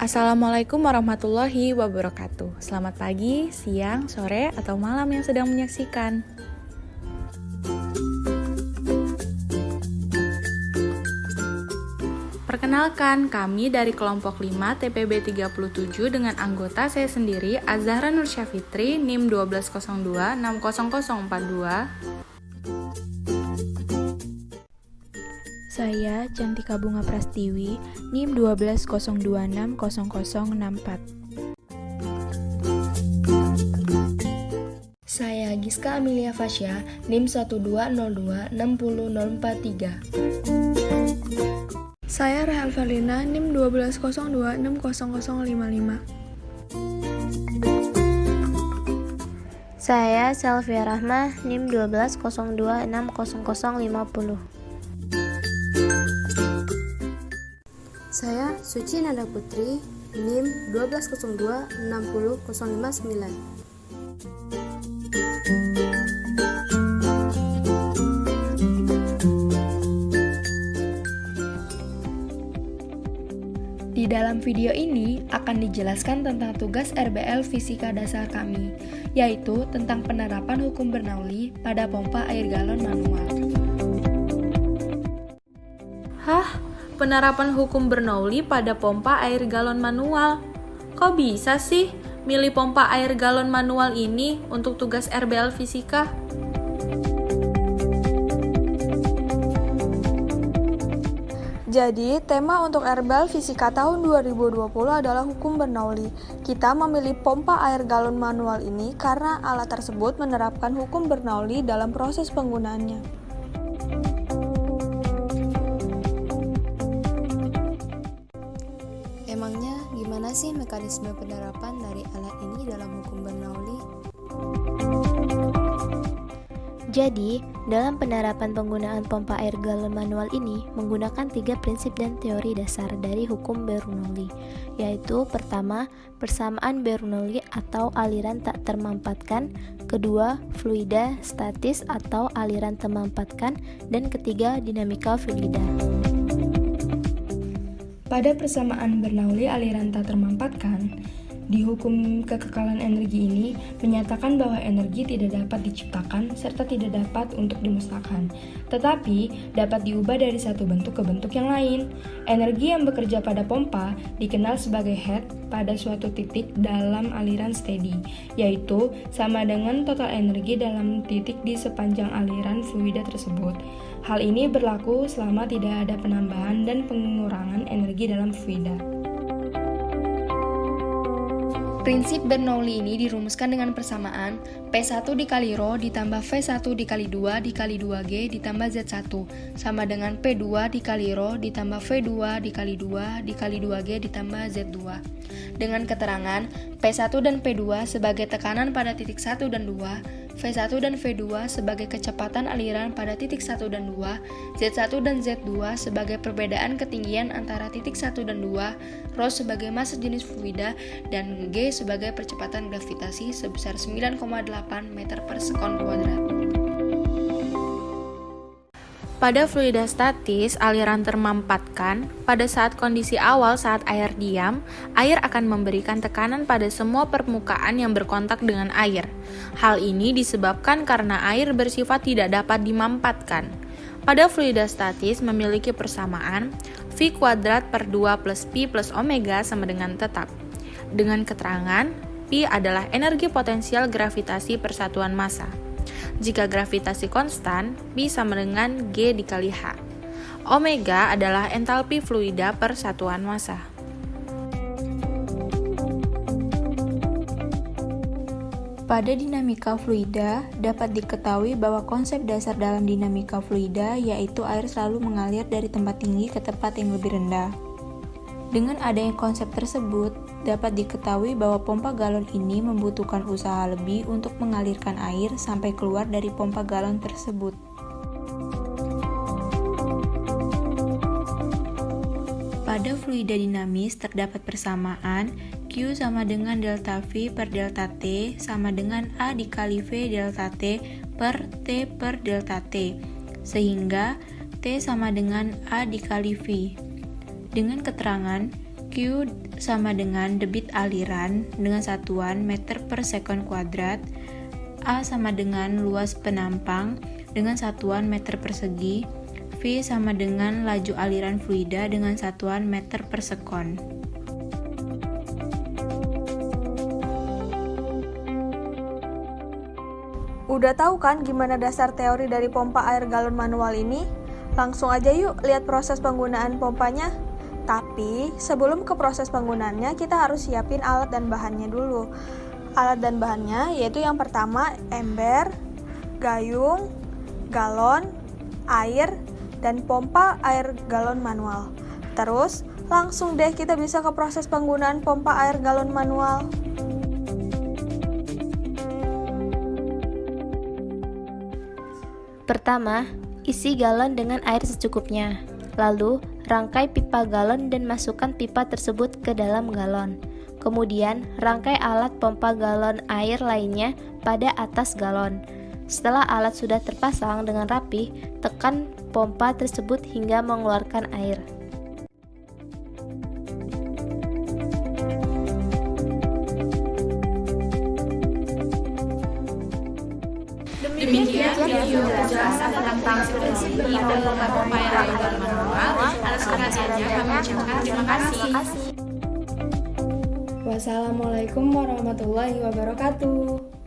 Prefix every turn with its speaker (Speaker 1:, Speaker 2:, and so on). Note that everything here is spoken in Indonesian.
Speaker 1: Assalamualaikum warahmatullahi wabarakatuh. Selamat pagi, siang, sore, atau malam yang sedang menyaksikan. Perkenalkan, kami dari kelompok 5 TPB 37 dengan anggota saya sendiri, Azahra Nursyafitri, NIM 1202 60042.
Speaker 2: Saya Cantika Bunga Prastiwi, NIM 120260064.
Speaker 3: Saya Giska Amelia Fasya, NIM 120260043.
Speaker 4: Saya Rahel Farlina, NIM 120260055.
Speaker 5: Saya Selvia Rahma, NIM 120260050.
Speaker 6: Saya Suci Nanda Putri, NIM 120260059.
Speaker 3: Di dalam video ini akan dijelaskan tentang tugas RBL Fisika Dasar kami, yaitu tentang penerapan hukum Bernoulli pada pompa air galon manual.
Speaker 1: Hah? Penerapan hukum Bernoulli pada pompa air galon manual? Kok bisa sih milih pompa air galon manual ini untuk tugas RBL Fisika?
Speaker 4: Jadi, tema untuk RBL Fisika tahun 2020 adalah hukum Bernoulli. Kita memilih pompa air galon manual ini karena alat tersebut menerapkan hukum Bernoulli dalam proses penggunaannya.
Speaker 6: Emangnya gimana sih mekanisme penerapan dari alat ini dalam hukum Bernoulli?
Speaker 5: Jadi, dalam penerapan penggunaan pompa air galon manual ini menggunakan 3 prinsip dan teori dasar dari hukum Bernoulli, yaitu pertama, persamaan Bernoulli atau aliran tak termampatkan, kedua, fluida statis atau aliran termampatkan, dan ketiga, dinamika fluida.
Speaker 3: Pada persamaan Bernoulli aliran tak termampatkan, di hukum kekekalan energi ini menyatakan bahwa energi tidak dapat diciptakan serta tidak dapat untuk dimusnahkan, tetapi dapat diubah dari satu bentuk ke bentuk yang lain. Energi yang bekerja pada pompa dikenal sebagai head pada suatu titik dalam aliran steady, yaitu sama dengan total energi dalam titik di sepanjang aliran fluida tersebut. Hal ini berlaku selama tidak ada penambahan dan pengurangan energi dalam fluida. Prinsip Bernoulli ini dirumuskan dengan persamaan P1 dikali ρ ditambah V1 dikali 2 dikali 2G ditambah Z1 sama dengan P2 dikali ρ ditambah V2 dikali 2 dikali 2G ditambah Z2. Dengan keterangan P1 dan P2 sebagai tekanan pada titik 1 dan 2, V1 dan V2 sebagai kecepatan aliran pada titik 1 dan 2, Z1 dan Z2 sebagai perbedaan ketinggian antara titik 1 dan 2, ρ sebagai massa jenis fluida, dan G sebagai percepatan gravitasi sebesar 9,8 meter per sekon kuadrat.
Speaker 1: Pada fluida statis, aliran termampatkan, pada saat kondisi awal saat air diam, air akan memberikan tekanan pada semua permukaan yang berkontak dengan air. Hal ini disebabkan karena air bersifat tidak dapat dimampatkan. Pada fluida statis memiliki persamaan V kuadrat per 2 plus Pi plus omega sama dengan tetap. Dengan keterangan, Pi adalah energi potensial gravitasi persatuan massa. Jika gravitasi konstan, Pi sama dengan G dikali H. Omega adalah entalpi fluida per satuan massa.
Speaker 2: Pada dinamika fluida, dapat diketahui bahwa konsep dasar dalam dinamika fluida yaitu air selalu mengalir dari tempat tinggi ke tempat yang lebih rendah. Dengan adanya konsep tersebut, dapat diketahui bahwa pompa galon ini membutuhkan usaha lebih untuk mengalirkan air sampai keluar dari pompa galon tersebut. Pada fluida dinamis terdapat persamaan Q sama dengan delta V per delta T sama dengan A dikali V delta T per T per delta T, sehingga T sama dengan A dikali V. Dengan keterangan Q sama dengan debit aliran dengan satuan meter per sekon kuadrat. A sama dengan luas penampang dengan satuan meter persegi. V sama dengan laju aliran fluida dengan satuan meter per sekon.
Speaker 4: Udah tahu kan gimana dasar teori dari pompa air galon manual ini? Langsung aja yuk lihat proses penggunaan pompanya. Tapi sebelum ke proses penggunaannya kita harus siapin alat dan bahannya dulu. Alat dan bahannya yaitu yang pertama ember, gayung, galon, air, dan pompa air galon manual. Terus langsung deh kita bisa ke proses penggunaan pompa air galon manual.
Speaker 5: Pertama, isi galon dengan air secukupnya. Lalu, rangkai pipa galon dan masukkan pipa tersebut ke dalam galon. Kemudian, rangkai alat pompa galon air lainnya pada atas galon. Setelah alat sudah terpasang dengan rapi, tekan pompa tersebut hingga mengeluarkan air.
Speaker 1: Demikian video penjelasan tentang prinsip penerapan pompa air galon manual. Atas perhatiannya kami ucapkan terima kasih.
Speaker 3: Wassalamualaikum warahmatullahi wabarakatuh.